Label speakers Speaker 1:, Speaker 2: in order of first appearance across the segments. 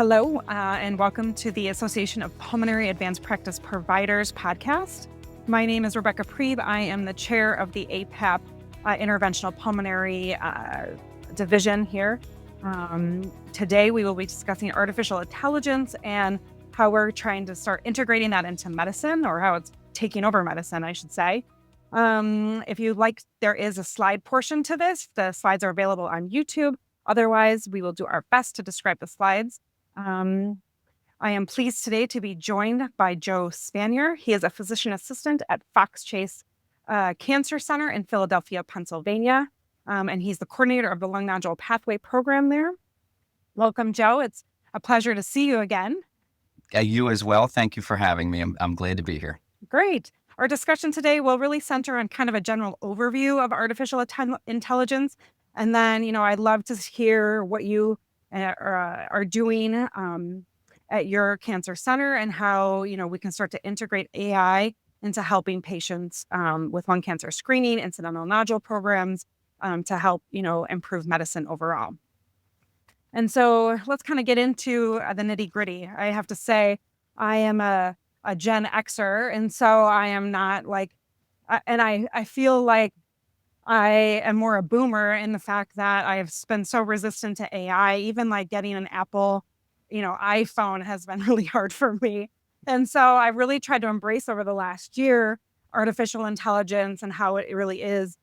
Speaker 1: Hello, and welcome to the Association of Pulmonary Advanced Practice Providers podcast. My name is Rebecca Priebe. I am the chair of the APAP Interventional Pulmonary Division here. Today, we will be discussing artificial intelligence and how we're trying to start integrating that into medicine, or how it's taking over medicine, I should say. If you'd like, there is a slide portion to this. The slides are available on YouTube. Otherwise, we will do our best to describe the slides. I am pleased today to be joined by Joe Spanier. He is a physician assistant at Fox Chase Cancer Center in Philadelphia, Pennsylvania, and he's the coordinator of the Lung Nodule Pathway Program there. Welcome, Joe. It's a pleasure to see you again.
Speaker 2: You as well. Thank you for having me. I'm glad to be here.
Speaker 1: Great. Our discussion today will really center on kind of a general overview of artificial intelligence. And then, I'd love to hear what you are doing at your cancer center and how, we can start to integrate AI into helping patients with lung cancer screening, incidental nodule programs to help, improve medicine overall. And so let's kind of get into the nitty gritty. I have to say, I am a Gen Xer, and so I am not I feel like I am more a boomer in the fact that I have been so resistant to AI. Even like getting an Apple, iPhone has been really hard for me. And so I really tried to embrace over the last year artificial intelligence and how it really is,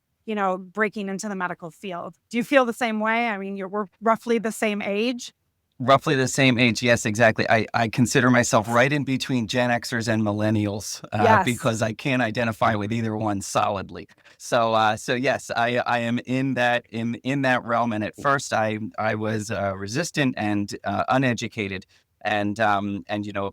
Speaker 1: breaking into the medical field. Do you feel the same way? I mean, we're roughly the same age.
Speaker 2: Roughly the same age. Yes, exactly. I consider myself right in between Gen Xers and millennials
Speaker 1: Yes.
Speaker 2: because I can't identify with either one solidly. So yes, I am in that realm. And at first, I was resistant and uneducated. And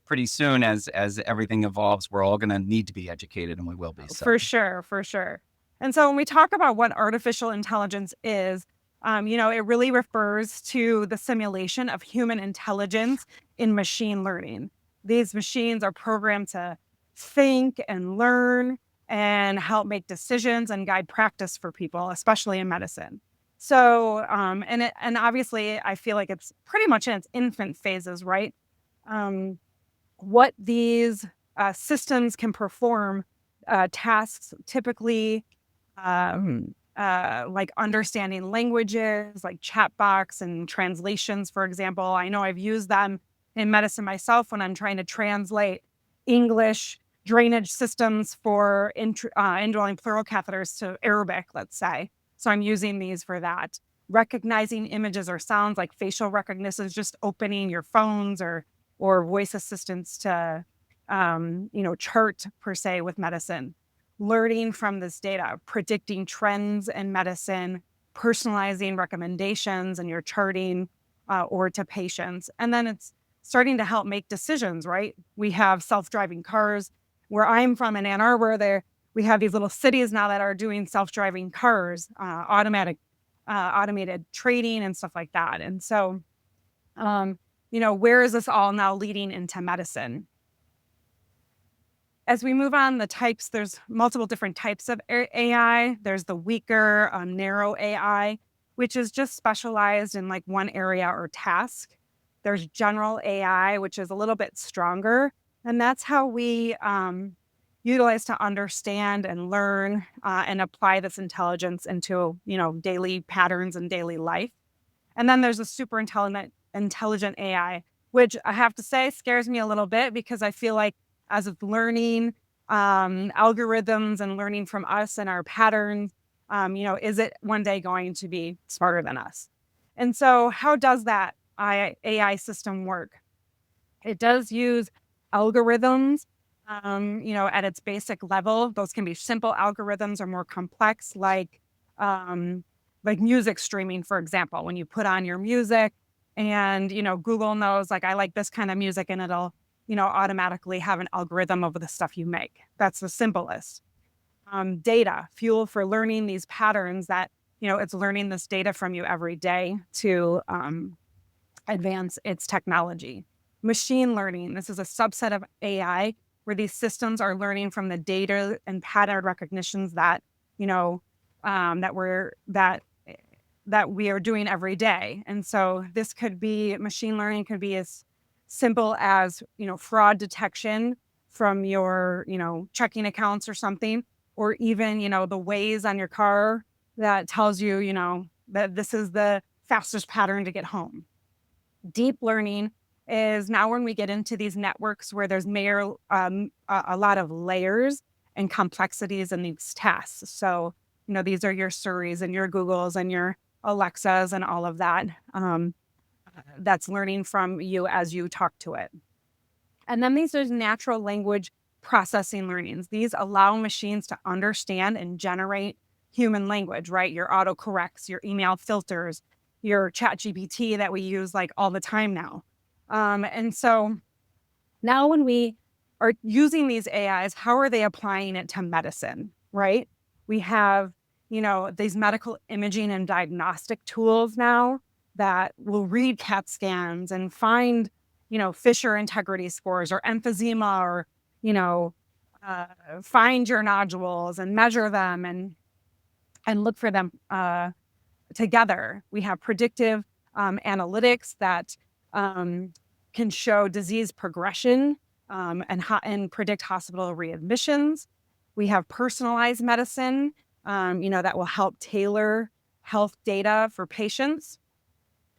Speaker 2: pretty soon, as everything evolves, we're all going to need to be educated, and we will be. So.
Speaker 1: For sure. And so when we talk about what artificial intelligence is, it really refers to the simulation of human intelligence in machine learning. These machines are programmed to think and learn and help make decisions and guide practice for people, especially in medicine. So, and obviously, I feel like it's pretty much in its infant phases, right? What these systems can perform tasks typically. Like understanding languages, like chat box and translations, for example. I know I've used them in medicine myself when I'm trying to translate English drainage systems for indwelling pleural catheters to Arabic, let's say. So I'm using these for that. Recognizing images or sounds like facial recognition, just opening your phones or voice assistants to, chart per se with medicine. Learning from this data, predicting trends in medicine, personalizing recommendations in your charting or to patients. And then it's starting to help make decisions, right? We have self-driving cars. Where I'm from in Ann Arbor, we have these little cities now that are doing self-driving cars, automated trading and stuff like that. And so, where is this all now leading into medicine? As we move on, there's multiple different types of AI. There's the weaker, narrow AI, which is just specialized in like one area or task. There's general AI, which is a little bit stronger. And that's how we utilize to understand and learn and apply this intelligence into, daily patterns and daily life. And then there's a super intelligent AI, which I have to say scares me a little bit because I feel like as of learning algorithms and learning from us and our patterns, is it one day going to be smarter than us? And so how does that AI system work? It does use algorithms, at its basic level. Those can be simple algorithms or more complex, like music streaming, for example. When you put on your music and, Google knows, like, I like this kind of music, and it'll automatically have an algorithm of the stuff you make. That's the simplest. Data, fuel for learning these patterns that, it's learning this data from you every day to advance its technology. Machine learning, this is a subset of AI where these systems are learning from the data and pattern recognitions that, that we are doing every day. And so this could be, machine learning could be as simple as, fraud detection from your, checking accounts or something, or even, the Waze on your car that tells you, that this is the fastest pattern to get home. Deep learning is now when we get into these networks where there's a lot of layers and complexities in these tasks. So, these are your Siris and your Googles and your Alexas and all of that. That's learning from you as you talk to it. And then these are natural language processing learnings. These allow machines to understand and generate human language, right? Your autocorrects, your email filters, your chat GPT that we use like all the time now. And so now when we are using these AIs, how are they applying it to medicine, right? We have, these medical imaging and diagnostic tools now that will read CAT scans and find, Fisher integrity scores or emphysema or, you know, uh, find your nodules and measure them and look for them together. We have predictive analytics that can show disease progression and predict hospital readmissions. We have personalized medicine, that will help tailor health data for patients.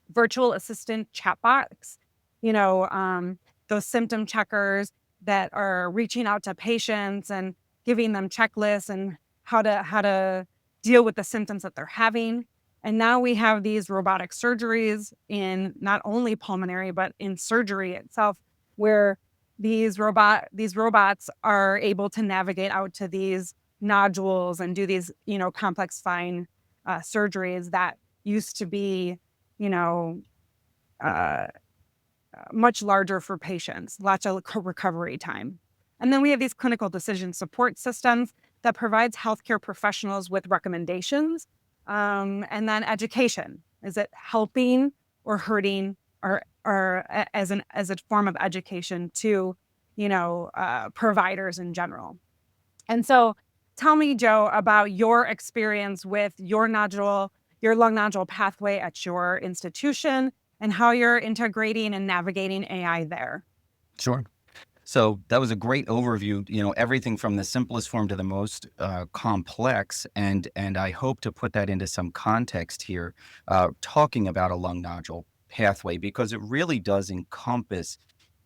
Speaker 1: Virtual assistant chatbots, you know, um, those symptom checkers that are reaching out to patients and giving them checklists and how to deal with the symptoms that they're having. And now we have these robotic surgeries in not only pulmonary, but in surgery itself, where these robots are able to navigate out to these nodules and do these, complex fine surgeries that used to be, you know, uh, much larger for patients, lots of recovery time. And then we have these clinical decision support systems that provides healthcare professionals with recommendations. And then education. Is it helping or hurting as a form of education to, providers in general? And so tell me, Joe, about your experience with your lung nodule pathway at your institution and how you're integrating and navigating AI there.
Speaker 2: Sure. So that was a great overview, everything from the simplest form to the most complex. And I hope to put that into some context here, talking about a lung nodule pathway, because it really does encompass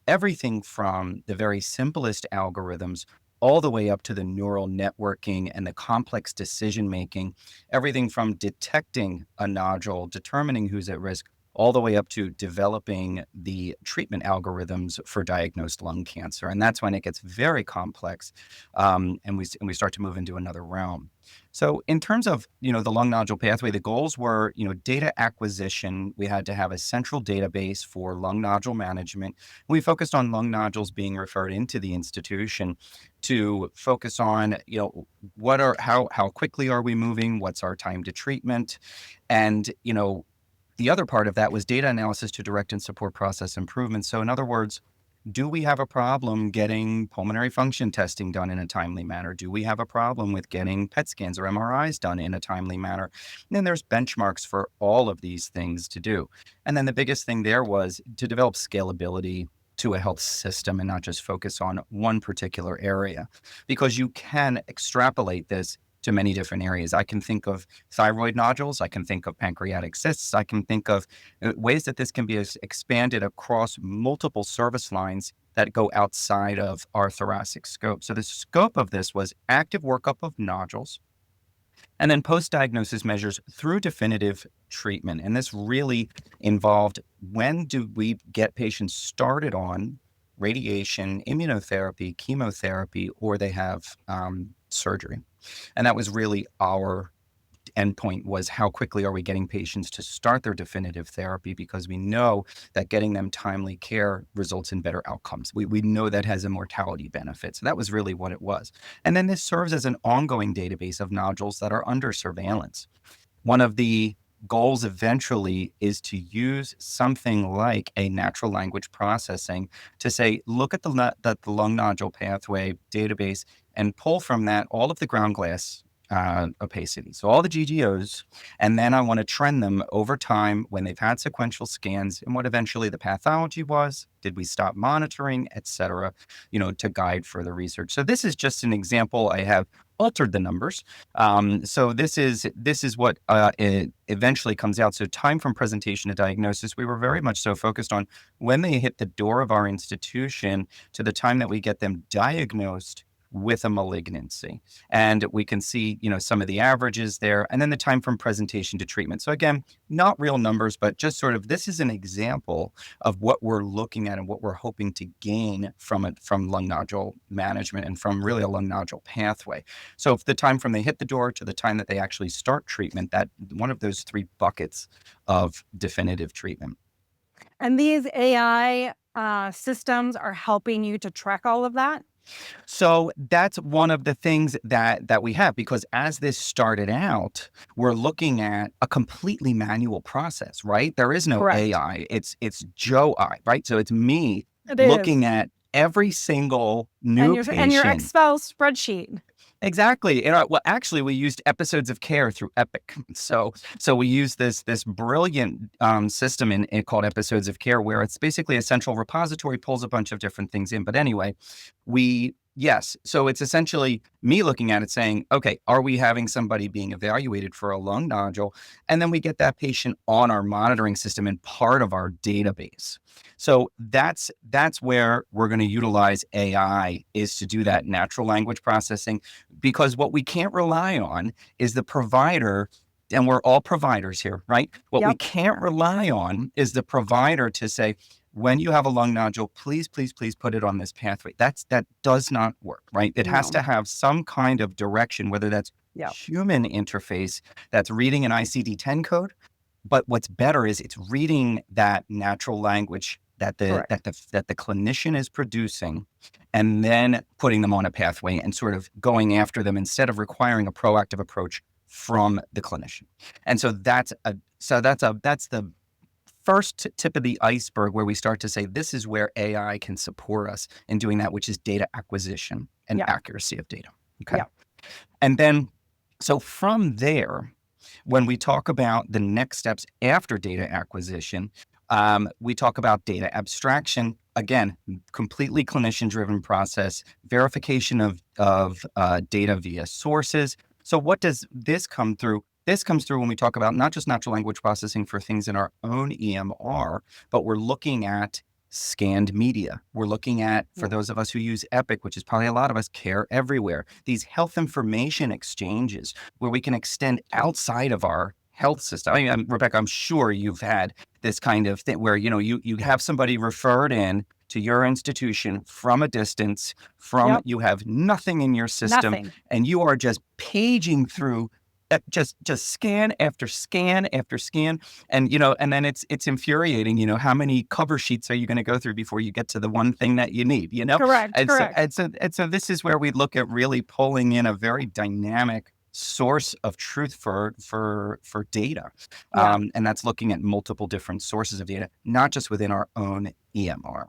Speaker 2: everything from the very simplest algorithms all the way up to the neural networking and the complex decision making, everything from detecting a nodule, determining who's at risk, all the way up to developing the treatment algorithms for diagnosed lung cancer. And that's when it gets very complex, and we start to move into another realm. So in terms of, the lung nodule pathway, the goals were, data acquisition. We had to have a central database for lung nodule management. We focused on lung nodules being referred into the institution to focus on, how quickly are we moving? What's our time to treatment? And, the other part of that was data analysis to direct and support process improvements. So in other words, do we have a problem getting pulmonary function testing done in a timely manner? Do we have a problem with getting PET scans or MRIs done in a timely manner? And then there's benchmarks for all of these things to do. And then the biggest thing there was to develop scalability to a health system and not just focus on one particular area, because you can extrapolate this to many different areas. I can think of thyroid nodules. I can think of pancreatic cysts. I can think of ways that this can be expanded across multiple service lines that go outside of our thoracic scope. So the scope of this was active workup of nodules and then post-diagnosis measures through definitive treatment. And this really involved, when do we get patients started on radiation, immunotherapy, chemotherapy, or they have surgery. And that was really our endpoint, was how quickly are we getting patients to start their definitive therapy, because we know that getting them timely care results in better outcomes. We know that has a mortality benefit. So that was really what it was. And then this serves as an ongoing database of nodules that are under surveillance. One of the goals eventually is to use something like a natural language processing to say, look at the lung nodule pathway database and pull from that all of the ground glass opacity. So all the GGOs, and then I want to trend them over time when they've had sequential scans and what eventually the pathology was. Did we stop monitoring, et cetera, to guide further research. So this is just an example. I have altered the numbers. So this is what it eventually comes out. So time from presentation to diagnosis, we were very much so focused on when they hit the door of our institution to the time that we get them diagnosed with a malignancy. And we can see, some of the averages there, and then the time from presentation to treatment. So again, not real numbers, but just sort of, this is an example of what we're looking at and what we're hoping to gain from it, from lung nodule management and from really a lung nodule pathway. So if the time from they hit the door to the time that they actually start treatment, that one of those 3 buckets of definitive treatment.
Speaker 1: And these AI systems are helping you to track all of that?
Speaker 2: So that's one of the things that we have, because as this started out, we're looking at a completely manual process, right? There is no
Speaker 1: Correct.
Speaker 2: AI. It's Joe I, right? So it's me
Speaker 1: It is.
Speaker 2: looking at every single
Speaker 1: And
Speaker 2: new
Speaker 1: your
Speaker 2: patient.
Speaker 1: Excel spreadsheet.
Speaker 2: Exactly. Well, actually, we used episodes of care through Epic. So we use this brilliant system called episodes of care, where it's basically a central repository, pulls a bunch of different things in. But anyway, yes. So it's essentially me looking at it saying, okay, are we having somebody being evaluated for a lung nodule? And then we get that patient on our monitoring system and part of our database. So that's where we're going to utilize AI, is to do that natural language processing, because what we can't rely on is the provider, and we're all providers here, right? What we
Speaker 1: Yep.
Speaker 2: can't rely on is the provider to say, when you have a lung nodule, please, please, please put it on this pathway. That does not work, right? It has
Speaker 1: No.
Speaker 2: to have some kind of direction, whether that's
Speaker 1: Yep.
Speaker 2: human interface that's reading an ICD-10 code. But what's better is it's reading that natural language that the
Speaker 1: Correct.
Speaker 2: clinician is producing, and then putting them on a pathway and sort of going after them instead of requiring a proactive approach from the clinician. And so that's the first tip of the iceberg, where we start to say this is where AI can support us in doing that, which is data acquisition and
Speaker 1: Yep.
Speaker 2: accuracy of data. Okay.
Speaker 1: Yep.
Speaker 2: And then, so from there, when we talk about the next steps after data acquisition, we talk about data abstraction. Again, completely clinician-driven process, verification of data via sources. So what does this come through? This comes through when we talk about not just natural language processing for things in our own EMR, but we're looking at scanned media. We're looking at, for those of us who use Epic, which is probably a lot of us, Care Everywhere, these health information exchanges where we can extend outside of our health system. I mean, Rebecca, I'm sure you've had this kind of thing where, you have somebody referred in to your institution from a distance,
Speaker 1: Yep.
Speaker 2: you have nothing in your system,
Speaker 1: Nothing.
Speaker 2: and you are just paging through just scan after scan after scan. And, and then it's infuriating, how many cover sheets are you going to go through before you get to the one thing that you need,
Speaker 1: Correct.
Speaker 2: And so,
Speaker 1: Correct.
Speaker 2: this is where we look at really pulling in a very dynamic source of truth for data.
Speaker 1: Yeah.
Speaker 2: And that's looking at multiple different sources of data, not just within our own EMR.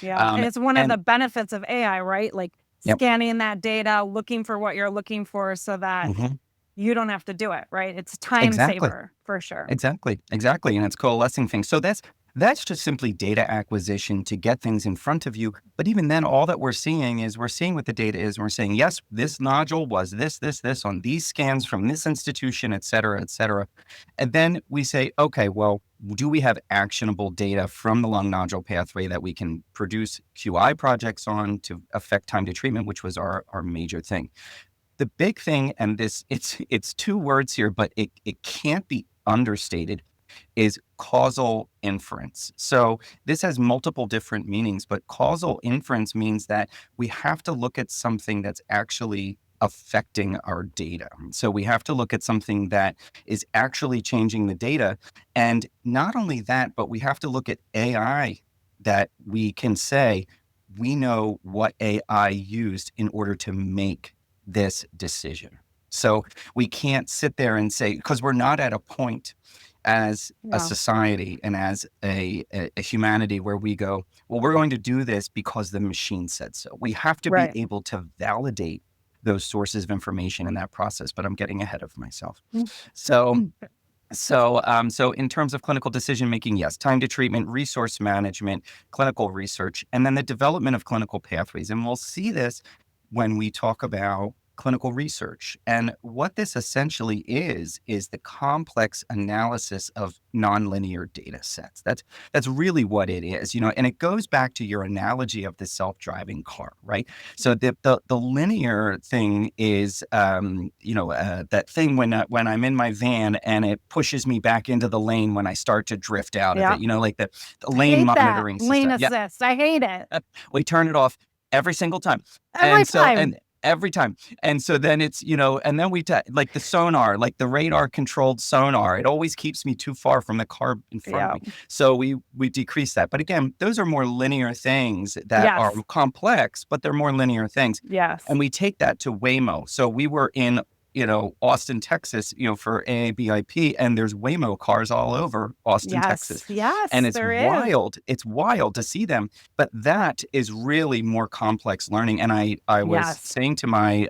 Speaker 1: Yeah. And it's one of
Speaker 2: And
Speaker 1: the benefits of AI, right? Like
Speaker 2: yep.
Speaker 1: scanning that data, looking for what you're looking for so that
Speaker 2: Mhm.
Speaker 1: you don't have to do it, right? It's a time
Speaker 2: Exactly.
Speaker 1: saver for sure.
Speaker 2: Exactly. And it's coalescing things. So that's just simply data acquisition to get things in front of you. But even then, all that we're seeing what the data is. We're saying, yes, this nodule was this on these scans from this institution, et cetera, et cetera. And then we say, okay, well, do we have actionable data from the lung nodule pathway that we can produce QI projects on to affect time to treatment, which was our major thing. The big thing, and it's 2 words here, but it can't be understated, is causal inference. So this has multiple different meanings, but causal inference means that we have to look at something that's actually affecting our data. So we have to look at something that is actually changing the data. And not only that, but we have to look at AI that we can say, we know what AI used in order to make this decision. So we can't sit there and say, because we're not at a point as a
Speaker 1: No.
Speaker 2: society and as a humanity where we go, well, we're going to do this because the machine said so. We have to be
Speaker 1: Right.
Speaker 2: able to validate those sources of information in that process, but I'm getting ahead of myself.
Speaker 1: Mm.
Speaker 2: So so in terms of clinical decision making, yes, time to treatment, resource management, clinical research, and then the development of clinical pathways. And we'll see this when we talk about clinical research. And what this essentially is the complex analysis of nonlinear data sets. That's really what it is, and it goes back to your analogy of the self-driving car, right? So the linear thing is, that thing when I'm in my van and it pushes me back into the lane when I start to drift out of
Speaker 1: Yeah.
Speaker 2: it, like the
Speaker 1: I
Speaker 2: lane
Speaker 1: hate that.
Speaker 2: monitoring
Speaker 1: Lane
Speaker 2: system. Yeah,
Speaker 1: assist. I hate it.
Speaker 2: we turn it off every single time.
Speaker 1: Every
Speaker 2: And
Speaker 1: time.
Speaker 2: every time. And so then it's, and then like the sonar, like the radar controlled sonar, it always keeps me too far from the car in front of
Speaker 1: Yeah.
Speaker 2: me. So we decrease that. But again, those are more linear things that are
Speaker 1: Yes.
Speaker 2: complex, but they're more linear things.
Speaker 1: Yes.
Speaker 2: And we take that to Waymo. So we were in Austin, Texas, for AABIP, and there's Waymo cars all over Austin,
Speaker 1: Yes.
Speaker 2: Texas. And
Speaker 1: Yes,
Speaker 2: it's
Speaker 1: there is.
Speaker 2: wild. It's wild to see them, but that is really more complex learning. And I was
Speaker 1: Yes.
Speaker 2: saying to my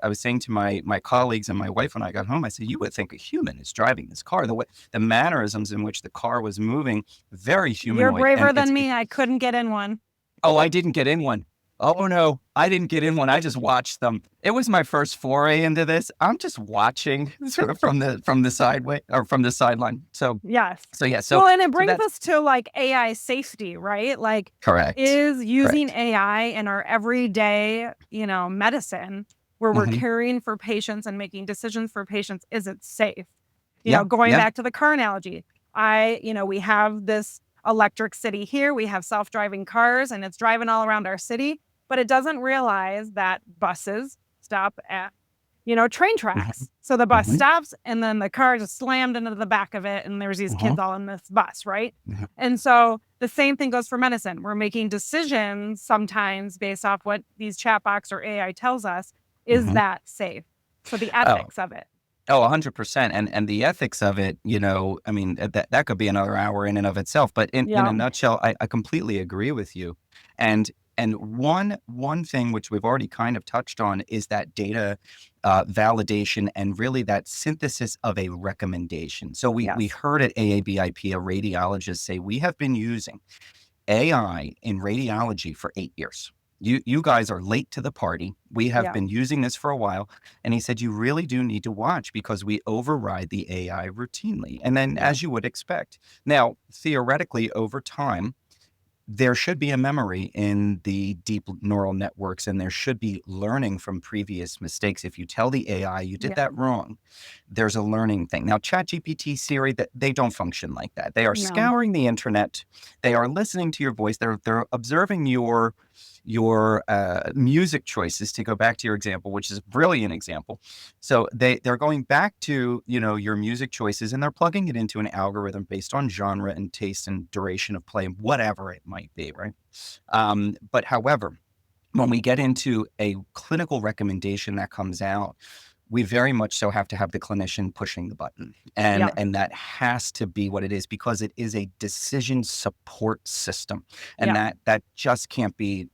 Speaker 2: colleagues and my wife when I got home, I said, you would think a human is driving this car. The mannerisms in which the car was moving, very
Speaker 1: You're
Speaker 2: humanoid. And
Speaker 1: braver than me. I couldn't get in one.
Speaker 2: oh, I didn't get in one. Oh no, I didn't get in one. I just watched them. It was my first foray into this. I'm just watching sort of from the sideway or from the sideline. So
Speaker 1: Yes.
Speaker 2: so yeah, so
Speaker 1: Well, and it
Speaker 2: so
Speaker 1: brings
Speaker 2: that's
Speaker 1: us to like AI safety, right? Like,
Speaker 2: correct.
Speaker 1: is using
Speaker 2: Correct.
Speaker 1: AI in our everyday, medicine where we're
Speaker 2: Hmm.
Speaker 1: caring for patients and making decisions for patients, is it safe?
Speaker 2: Yeah,
Speaker 1: Going
Speaker 2: yeah.
Speaker 1: back to the car analogy, we have this electric city here, we have self-driving cars and it's driving all around our city, but it doesn't realize that buses stop at train
Speaker 2: Hmm.
Speaker 1: tracks. So the bus
Speaker 2: Hmm.
Speaker 1: stops and then the car just slammed into the back of it and there's these
Speaker 2: Hmm.
Speaker 1: kids all in this bus, right?
Speaker 2: Hmm.
Speaker 1: And so the same thing goes for medicine. We're making decisions sometimes based off what these chatbots or AI tells us. Is
Speaker 2: Hmm.
Speaker 1: that safe? So the
Speaker 2: Oh,
Speaker 1: ethics of it.
Speaker 2: oh, 100%. And the ethics of it, I mean, that could be another hour in and of itself. But in a
Speaker 1: Yeah.
Speaker 2: nutshell, I completely agree with you. And one thing which we've already kind of touched on is that data validation and really that synthesis of a recommendation. So we
Speaker 1: Yes.
Speaker 2: heard at AABIP a radiologist say we have been using AI in radiology for 8 years. You guys are late to the party. We have
Speaker 1: Yeah.
Speaker 2: been using this for a while. And he said, you really do need to watch because we override the AI routinely. And then,
Speaker 1: Yeah.
Speaker 2: as you would expect, now, theoretically, over time, there should be a memory in the deep neural networks and there should be learning from previous mistakes. If you tell the AI you did
Speaker 1: Yeah.
Speaker 2: that wrong, there's a learning thing. Now, ChatGPT, Siri, that they don't function like that. They are
Speaker 1: No.
Speaker 2: scouring the internet. They are listening to your voice. They're observing your music choices, to go back to your example, which is a brilliant example. So they're going back to, your music choices and they're plugging it into an algorithm based on genre and taste and duration of play, whatever it might be, right? But however, when we get into a clinical recommendation that comes out, we very much so have to have the clinician pushing the button. And
Speaker 1: Yeah.
Speaker 2: and that has to be what it is because it is a decision support system. And
Speaker 1: Yeah.
Speaker 2: that just can't be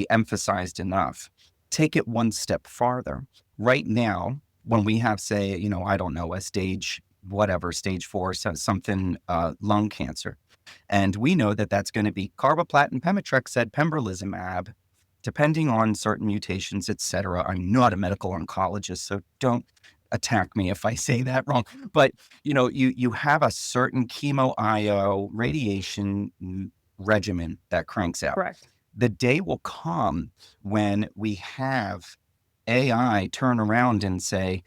Speaker 2: emphasized enough. Take it one step farther. Right now, when we have, say, I don't know, a stage 4, so something, lung cancer, and we know that that's going to be carboplatin, pemetrexed, pembrolizumab, depending on certain mutations, et cetera. I'm not a medical oncologist, so don't attack me if I say that wrong. But you have a certain chemo IO radiation regimen that cranks out.
Speaker 1: Correct.
Speaker 2: The day will come when we have AI turn around and say,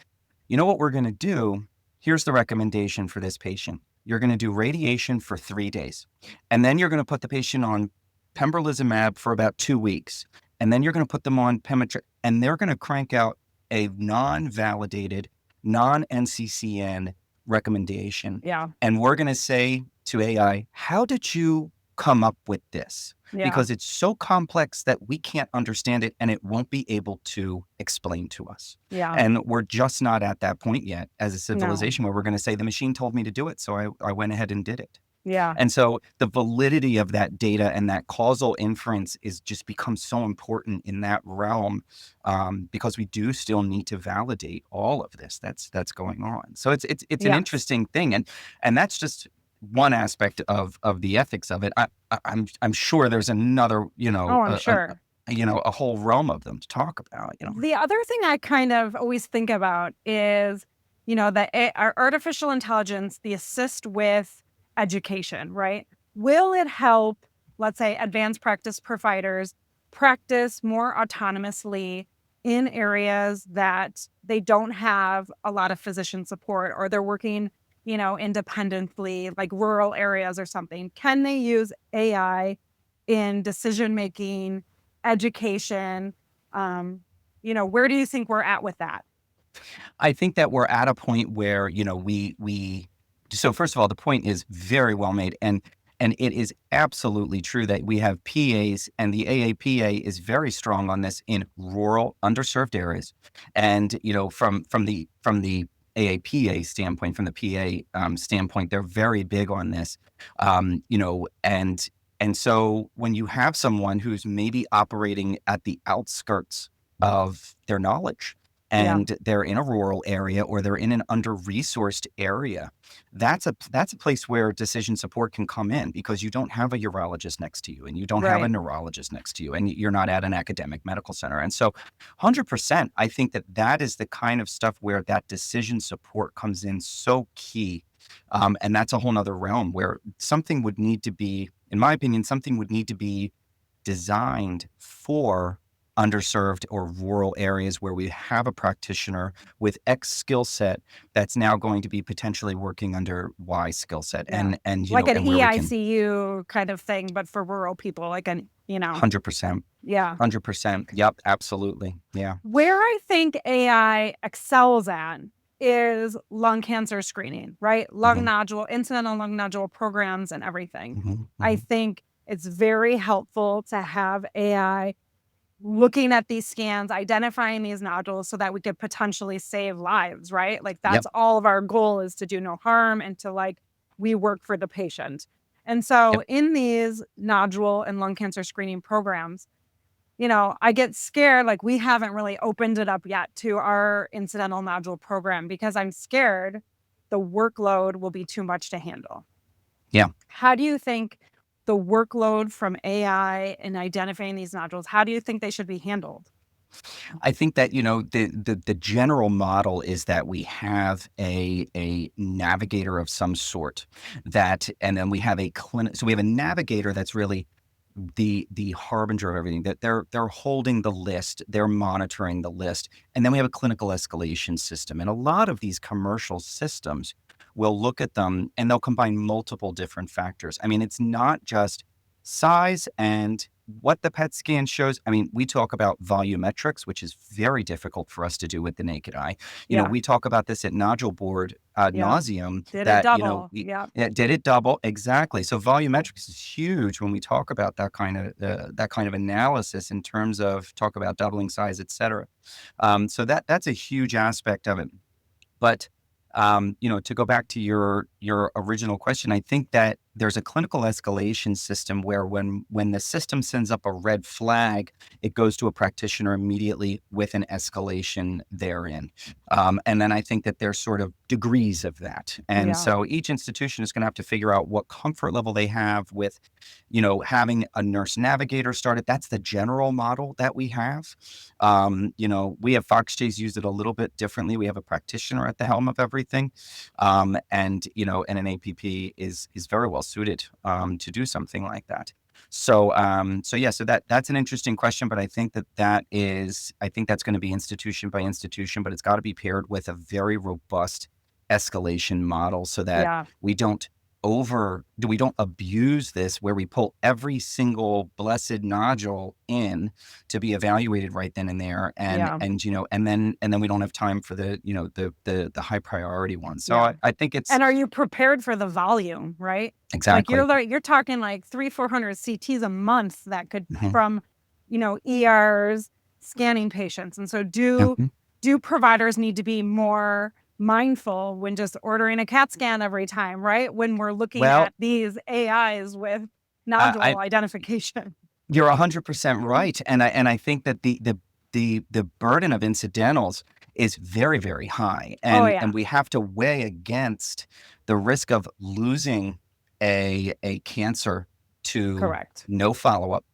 Speaker 2: you know what we're going to do? Here's the recommendation for this patient. You're going to do radiation for 3 days. And then you're going to put the patient on pembrolizumab for about 2 weeks. And then you're going to put them on pemetrexed, and they're going to crank out a non-validated, non-NCCN recommendation.
Speaker 1: Yeah.
Speaker 2: And we're going to say to AI, how did you come up with this?
Speaker 1: Yeah.
Speaker 2: Because it's so complex that we can't understand it and it won't be able to explain to us.
Speaker 1: Yeah.
Speaker 2: And we're just not at that point yet as a
Speaker 1: No.
Speaker 2: civilization where we're going to say the machine told me to do it. So I went ahead and did it.
Speaker 1: Yeah.
Speaker 2: And so the validity of that data and that causal inference is just becomes so important in that realm, because we do still need to validate all of this that's going on. So it's an
Speaker 1: Yes.
Speaker 2: interesting thing, and that's just one aspect of the ethics of it. I'm sure there's another,
Speaker 1: Oh, I'm sure.
Speaker 2: a whole realm of them to talk about.
Speaker 1: The other thing I kind of always think about is, our artificial intelligence, the assist with education, right? Will it help, let's say, advanced practice providers practice more autonomously in areas that they don't have a lot of physician support, or they're working, independently, like rural areas or something? Can they use AI in decision making, education? Um, where do you think we're at with that?
Speaker 2: I think that we're at a point where, we so first of all, the point is very well made, and it is absolutely true that we have PAs, and the AAPA is very strong on this in rural underserved areas. And, from the AAPA standpoint, from the PA standpoint, they're very big on this. And so when you have someone who's maybe operating at the outskirts of their knowledge,
Speaker 1: Yeah,
Speaker 2: and they're in a rural area or they're in an under-resourced area, that's a place where decision support can come in, because you don't have a urologist next to you, and you don't have a
Speaker 1: right.
Speaker 2: neurologist next to you, and you're not at an academic medical center. And so 100%, I think that is the kind of stuff where that decision support comes in so key. And that's a whole nother realm where something would need to be, in my opinion, something would need to be designed for underserved or rural areas where we have a practitioner with X skill set that's now going to be potentially working under Y skill set,
Speaker 1: Yeah.
Speaker 2: and
Speaker 1: Like an
Speaker 2: and where we can
Speaker 1: EICU kind of thing, but for rural people,
Speaker 2: 100%,
Speaker 1: yeah.
Speaker 2: 100%. Yep, absolutely. Yeah.
Speaker 1: Where I think AI excels at is lung cancer screening, right? Lung
Speaker 2: Hmm.
Speaker 1: nodule, incidental lung nodule programs and everything.
Speaker 2: Hmm.
Speaker 1: I
Speaker 2: Hmm.
Speaker 1: think it's very helpful to have AI looking at these scans, identifying these nodules so that we could potentially save lives, right? Like
Speaker 2: Yep.
Speaker 1: that's all of our goal, is to do no harm and to we work for the patient. And so
Speaker 2: Yep.
Speaker 1: in these nodule and lung cancer screening programs, I get scared, like we haven't really opened it up yet to our incidental nodule program because I'm scared the workload will be too much to handle.
Speaker 2: Yeah.
Speaker 1: How do you think the workload from AI in identifying these nodules, how do you think they should be handled?
Speaker 2: I think that, the general model is that we have a navigator of some sort, and then we have a clinic. So we have a navigator that's really the harbinger of everything, that they're holding the list, they're monitoring the list, and then we have a clinical escalation system. And a lot of these commercial systems will look at them and they'll combine multiple different factors. I mean, it's not just size and what the PET scan shows. I mean, we talk about volumetrics, which is very difficult for us to do with the naked eye.
Speaker 1: Yeah.
Speaker 2: We talk about this at Nodule Board ad
Speaker 1: Yeah.
Speaker 2: nauseum,
Speaker 1: Did it
Speaker 2: that,
Speaker 1: double? Yeah.
Speaker 2: did it double? Exactly. So volumetrics is huge when we talk about that kind of analysis in terms of talk about doubling size, et cetera. So that's a huge aspect of it. But, to go back to your original question, I think that there's a clinical escalation system where when the system sends up a red flag, it goes to a practitioner immediately with an escalation therein. And then I think that there's sort of degrees of that. And
Speaker 1: Yeah.
Speaker 2: so each institution is going to have to figure out what comfort level they have with, having a nurse navigator started. That's the general model that we have. We have Foxjays use it a little bit differently. We have a practitioner at the helm of everything. And an APP is very well suited to do something like that. So that's an interesting question, but I think I think that's going to be institution by institution, but it's got to be paired with a very robust escalation model so that
Speaker 1: Yeah.
Speaker 2: we don't abuse this, where we pull every single blessed nodule in to be evaluated right then and there,
Speaker 1: Yeah.
Speaker 2: and then we don't have time for the high priority ones. So
Speaker 1: Yeah.
Speaker 2: I think it's
Speaker 1: And are you prepared for the volume, right? Like
Speaker 2: exactly.
Speaker 1: you're talking like 300-400 CTs a month that could
Speaker 2: Mhm.
Speaker 1: from, ERs scanning patients. And so
Speaker 2: Mhm.
Speaker 1: do providers need to be more, mindful when just ordering a CAT scan every time, right? When we're looking
Speaker 2: Well,
Speaker 1: at these AIs with
Speaker 2: I
Speaker 1: nodule identification.
Speaker 2: you're 100% right, and I think that the burden of incidentals is very, very high,
Speaker 1: Oh,
Speaker 2: and
Speaker 1: yeah,
Speaker 2: we have to weigh against the risk of losing a cancer to
Speaker 1: correct.
Speaker 2: no follow-up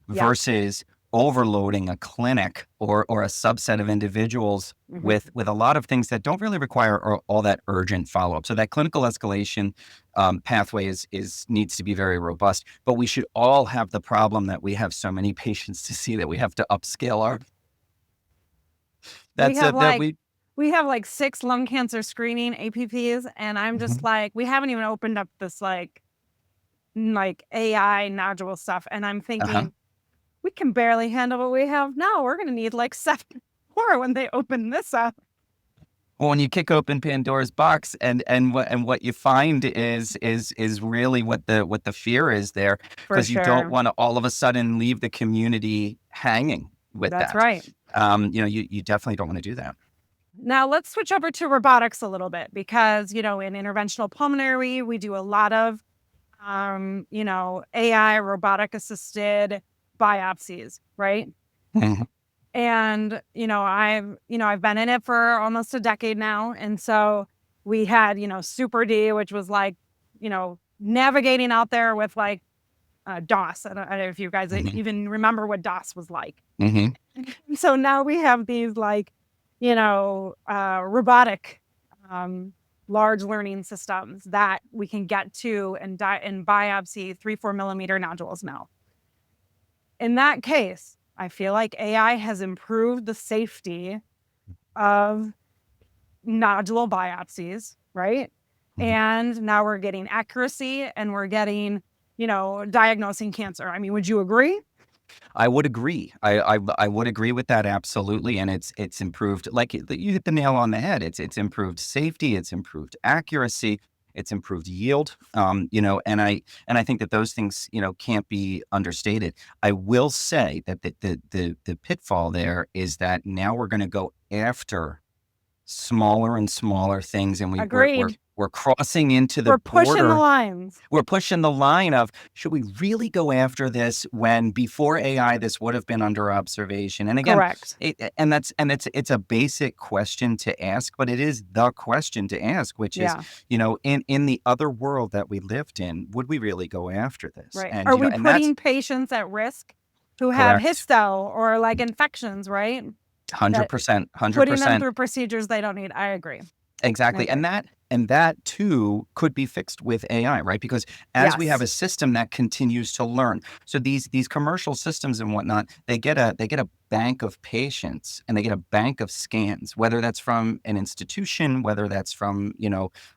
Speaker 1: Yep.
Speaker 2: versus overloading a clinic or a subset of individuals
Speaker 1: Hmm.
Speaker 2: with a lot of things that don't really require all that urgent follow-up. So that clinical escalation pathway is needs to be very robust. But we should all have the problem that we have so many patients to see that we have to upscale our.
Speaker 1: We
Speaker 2: That's
Speaker 1: have
Speaker 2: it. That
Speaker 1: like
Speaker 2: we.
Speaker 1: we have like 6 lung cancer screening APPs, and I'm just
Speaker 2: Mhm,
Speaker 1: like, we haven't even opened up this like AI nodule stuff, and I'm
Speaker 2: uh-huh.
Speaker 1: thinking we can barely handle what we have now. We're gonna need like 7 more when they open this up.
Speaker 2: Well, when you kick open Pandora's box and what you find is really what the fear is there,
Speaker 1: For
Speaker 2: because you don't
Speaker 1: sure.
Speaker 2: want to all of a sudden leave the community hanging with
Speaker 1: That's
Speaker 2: that.
Speaker 1: right.
Speaker 2: You definitely don't want to do that.
Speaker 1: Now let's switch over to robotics a little bit because, in interventional pulmonary, we do a lot of, AI robotic assisted biopsies, right?
Speaker 2: Mhm,
Speaker 1: And, I've been in it for almost a decade now. And so we had, Super D, which was like, navigating out there with like DOS. I don't know if you guys
Speaker 2: mhm,
Speaker 1: even remember what DOS was like.
Speaker 2: mhm.
Speaker 1: So now we have these like, robotic, um, large learning systems that we can get to and biopsy 3-4 millimeter nodules now. In that case, I feel like AI has improved the safety of nodule biopsies, right?
Speaker 2: Mhm.
Speaker 1: And now we're getting accuracy and we're getting, diagnosing cancer. I mean, would you agree?
Speaker 2: I would agree. I would agree with that absolutely, and it's improved. Like you hit the nail on the head. It's improved safety. It's improved accuracy. It's improved yield. And I think that those things can't be understated. I will say that the pitfall there is that now we're going to go after smaller and smaller things, and
Speaker 1: Agreed.
Speaker 2: we're crossing into the
Speaker 1: We're pushing the
Speaker 2: border.
Speaker 1: lines.
Speaker 2: We're pushing the line of, should we really go after this when before AI, this would have been under observation? And again,
Speaker 1: Correct.
Speaker 2: it's a basic question to ask, but it is the question to ask, which is,
Speaker 1: Yeah.
Speaker 2: in the other world that we lived in, would we really go after this?
Speaker 1: Right.
Speaker 2: And,
Speaker 1: Are we
Speaker 2: and that's
Speaker 1: putting patients at risk who have
Speaker 2: correct.
Speaker 1: histo or like infections, right? That
Speaker 2: 100%,
Speaker 1: putting them
Speaker 2: 100%.
Speaker 1: through procedures they don't need. I agree. I
Speaker 2: Exactly,
Speaker 1: agree.
Speaker 2: and that too could be fixed with AI, right? Because as we have
Speaker 1: Yes.
Speaker 2: a system that continues to learn, so these commercial systems and whatnot, they get a bank of patients and they get a bank of scans, whether that's from an institution, whether that's from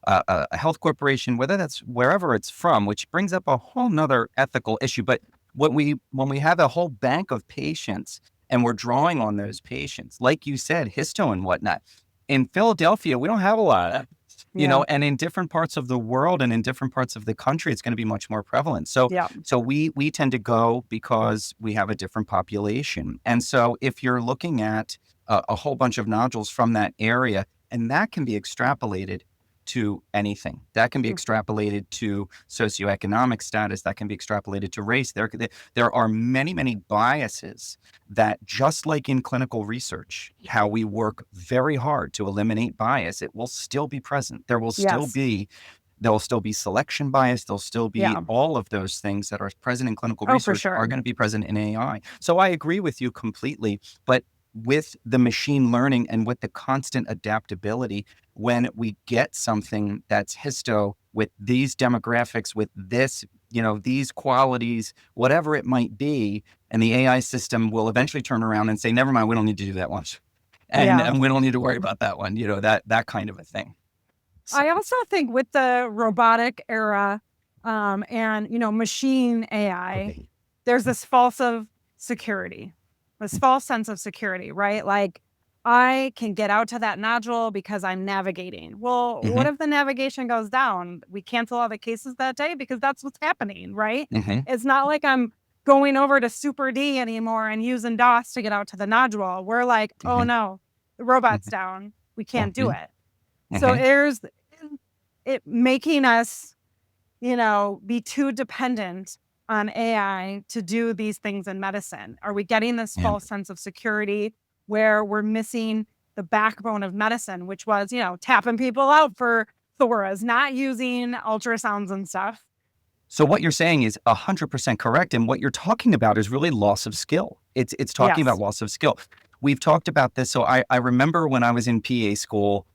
Speaker 2: a health corporation, whether that's wherever it's from, which brings up a whole nother ethical issue. But when we have a whole bank of patients and we're drawing on those patients, like you said, histo and whatnot in Philadelphia, we don't have a lot of that,
Speaker 1: Yeah.
Speaker 2: and in different parts of the world and in different parts of the country, it's going to be much more prevalent. So,
Speaker 1: Yeah.
Speaker 2: so we tend to go because we have a different population. And so, if you're looking at a whole bunch of nodules from that area, and that can be extrapolated to anything, that can be
Speaker 1: Mm.
Speaker 2: extrapolated to socioeconomic status, that can be extrapolated to race. There are many, many biases that just like in clinical research, how we work very hard to eliminate bias, it will still be present.
Speaker 1: Yes.
Speaker 2: There will still be selection bias. There'll still be
Speaker 1: Yeah.
Speaker 2: all of those things that are present in clinical
Speaker 1: Oh, for
Speaker 2: research are
Speaker 1: sure.
Speaker 2: going to be present in AI. So I agree with you completely. But with the machine learning and with the constant adaptability, when we get something that's histo with these demographics, with this, these qualities, whatever it might be, and the AI system will eventually turn around and say, never mind, we don't need to do that one. And,
Speaker 1: Yeah.
Speaker 2: and we don't need to worry about that one, that kind of a thing. So,
Speaker 1: I also think with the robotic era, and, machine AI, there's this false of security, this false sense of security, right? Like, I can get out to that nodule because I'm navigating. Well, what
Speaker 2: hmm
Speaker 1: if the navigation goes down? We cancel all the cases that day because that's what's happening, right?
Speaker 2: hmm
Speaker 1: It's not like I'm going over to Super D anymore and using DOS to get out to the nodule. We're like, oh
Speaker 2: hmm
Speaker 1: no, the robot's down. We can't do
Speaker 2: hmm
Speaker 1: it. So
Speaker 2: Hmm.
Speaker 1: there's it making us, be too dependent on AI to do these things in medicine. Are we getting this
Speaker 2: Yeah.
Speaker 1: false sense of security where we're missing the backbone of medicine, which was, tapping people out for thoras, not using ultrasounds and stuff?
Speaker 2: So what you're saying is 100% correct, and what you're talking about is really loss of skill. It's talking about
Speaker 1: Yes.
Speaker 2: loss of skill. We've talked about this. So I remember when I was in PA school,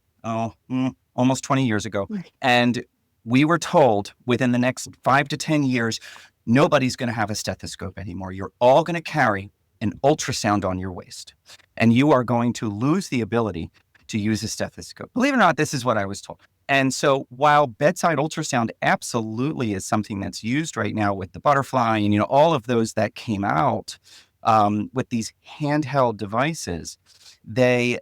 Speaker 2: almost 20 years ago, and we were told within the next 5 to 10 years, nobody's going to have a stethoscope anymore. You're all going to carry an ultrasound on your waist, and you are going to lose the ability to use a stethoscope. Believe it or not, this is what I was told. And so while bedside ultrasound absolutely is something that's used right now with the butterfly and, all of those that came out with these handheld devices, they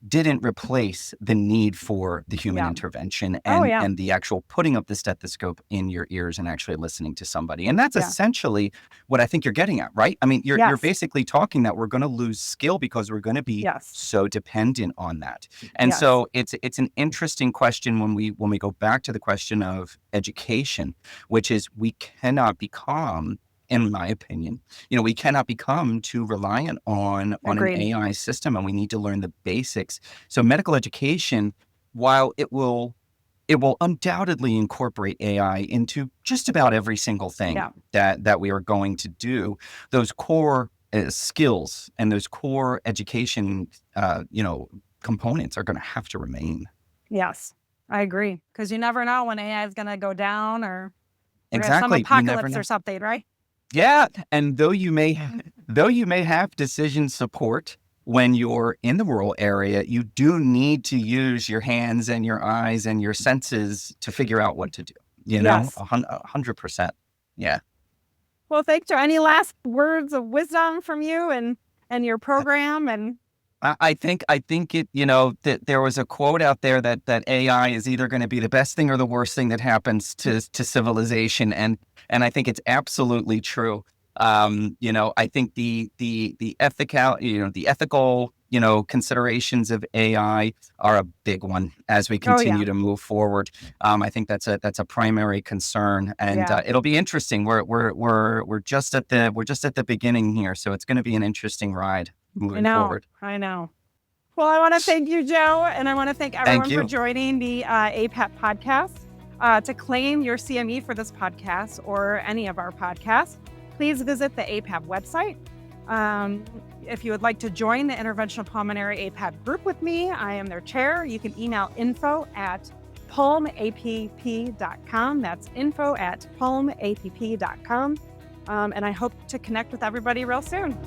Speaker 2: didn't replace the need for the human
Speaker 1: Yeah.
Speaker 2: intervention
Speaker 1: Oh,
Speaker 2: and
Speaker 1: yeah.
Speaker 2: and the actual putting of the stethoscope in your ears and actually listening to somebody. And that's
Speaker 1: Yeah.
Speaker 2: essentially what I think you're getting at, right? I mean, you're
Speaker 1: Yes.
Speaker 2: basically talking that we're going to lose skill because we're going to be
Speaker 1: Yes.
Speaker 2: so dependent on that. And
Speaker 1: Yes.
Speaker 2: so it's an interesting question when we go back to the question of education, which is we cannot become, in my opinion, we cannot become too reliant on an
Speaker 1: Agreed.
Speaker 2: AI system, and we need to learn the basics. So medical education, while it will undoubtedly incorporate AI into just about every single thing
Speaker 1: Yeah.
Speaker 2: that we are going to do, those core skills and those core education, components are going to have to remain.
Speaker 1: Yes. I agree. Because you never know when AI is going to go down or we're going to have some
Speaker 2: Exactly. You never
Speaker 1: apocalypse or
Speaker 2: know.
Speaker 1: something, right?
Speaker 2: Yeah, and though you may have decision support when you're in the rural area, you do need to use your hands and your eyes and your senses to figure out what to do.
Speaker 1: Yes.
Speaker 2: 100%. Yeah.
Speaker 1: Well, thanks. Any last words of wisdom from you and your program? And
Speaker 2: I think it, that there was a quote out there that AI is either going to be the best thing or the worst thing that happens to civilization, and I think it's absolutely true. I think the ethical considerations of AI are a big one as we
Speaker 1: oh yeah,
Speaker 2: continue to move forward. I think that's a primary concern, and
Speaker 1: yeah.
Speaker 2: it'll be interesting. We're just at the beginning here, so it's going to be an interesting ride
Speaker 1: I
Speaker 2: moving
Speaker 1: know.
Speaker 2: forward.
Speaker 1: I know. Well, I want to thank you, Joe, and I want to thank
Speaker 2: Thank
Speaker 1: everyone for
Speaker 2: you.
Speaker 1: joining the APAP podcast. To claim your CME for this podcast or any of our podcasts, please visit the APAP website. If you would like to join the Interventional Pulmonary APAP group with me, I am their chair. You can email info@pulmapp.com. That's info@pulmapp.com. And I hope to connect with everybody real soon.